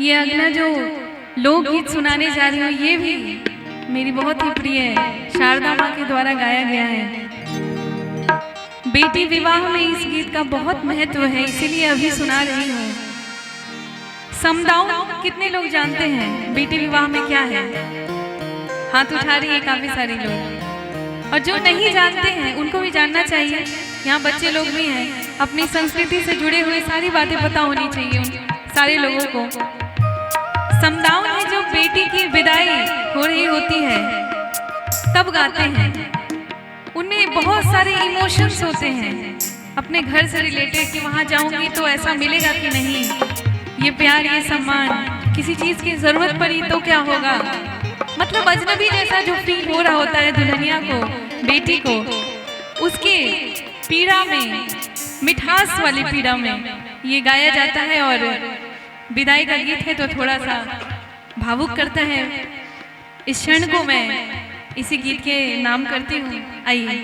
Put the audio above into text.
ये अगला जो लोकगीत सुनाने जा रही हूँ ये भी मेरी बहुत ही प्रिय शारदा माँ के द्वारा गाया गया है। बेटी विवाह में इस गीत का बहुत महत्व है, इसीलिए अभी सुना रही हूँ। समदाउन कितने लोग जानते हैं बेटी विवाह में क्या है? हाथ उठा रही है काफी सारे लोग, और जो नहीं जानते हैं उनको भी जानना चाहिए। यहाँ बच्चे लोग भी हैं, अपनी संस्कृति से जुड़े हुए सारी बातें पता होनी चाहिए उन सारे लोगों को। समदाउन है जो बेटी की विदाई हो रही होती है तब गाते हैं। उनमें बहुत सारे इमोशंस होते हैं अपने घर से रिलेटेड कि वहाँ जाऊंगी तो ऐसा मिलेगा कि नहीं, ये प्यार, ये सम्मान, किसी चीज की जरूरत पड़ी तो क्या होगा। मतलब अजनबी जैसा जो फील हो रहा होता है दुल्हनिया को, बेटी को, उसके पीड़ा में, मिठास वाली पीड़ा में ये गाया जाता है। और विदाई का गीत है तो थोड़ा सा भावुक करता है। इस क्षण को मैं इसी गीत के नाम करती हूँ। आइए।